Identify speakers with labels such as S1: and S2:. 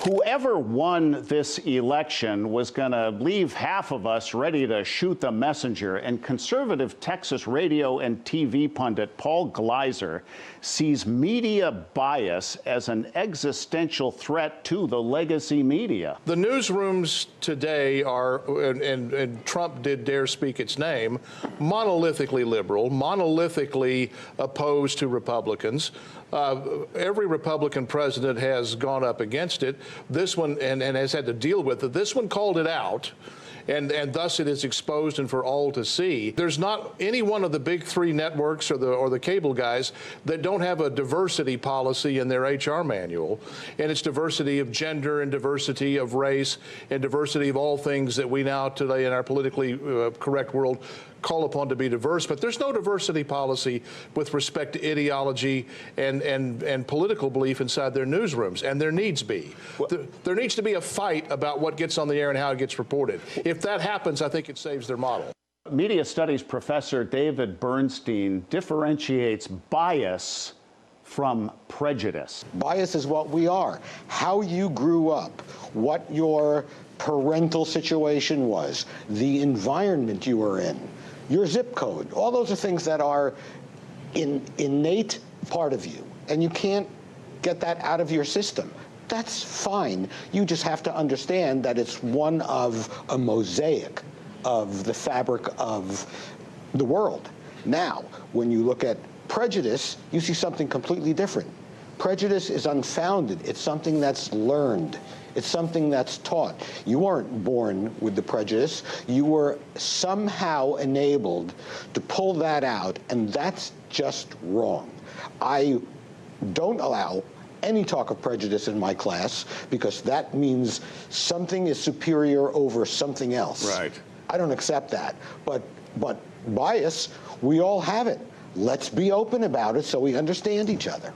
S1: Whoever won this election was going to leave half of us ready to shoot the messenger, and conservative Texas radio and TV pundit Paul Gleiser sees media bias as an existential threat to the legacy media.
S2: The newsrooms today are, and Trump did dare speak its name, monolithically liberal, monolithically opposed to Republicans. Every Republican president has gone up against it. This one, and has had to deal with it. This one called it out, and thus it is exposed and for all to see. There's not any one of the big three networks or the cable guys that don't have a diversity policy in their HR manual, and it's diversity of gender and diversity of race and diversity of all things that we now today in our politically correct world call upon to be diverse. But there's no diversity policy with respect to ideology and political belief inside their newsrooms, and there needs be. There needs to be a fight about what gets on the air and how it gets reported. If that happens, I think it saves their model.
S1: Media studies professor David Bernstein differentiates bias from prejudice.
S3: Bias is what we are. How you grew up, what your parental situation was, the environment you were in, your zip code, all those are things that are an innate part of you, and you can't get that out of your system. That's fine. You just have to understand that it's one of a mosaic of the fabric of the world. Now, when you look at prejudice, you see something completely different. Prejudice is unfounded. It's something that's learned. It's something that's taught. You weren't born with the prejudice. You were somehow enabled to pull that out, and that's just wrong. I don't allow any talk of prejudice in my class because that means something is superior over something else.
S2: Right.
S3: I don't accept that. But bias, we all have it. Let's be open about it so we understand each other.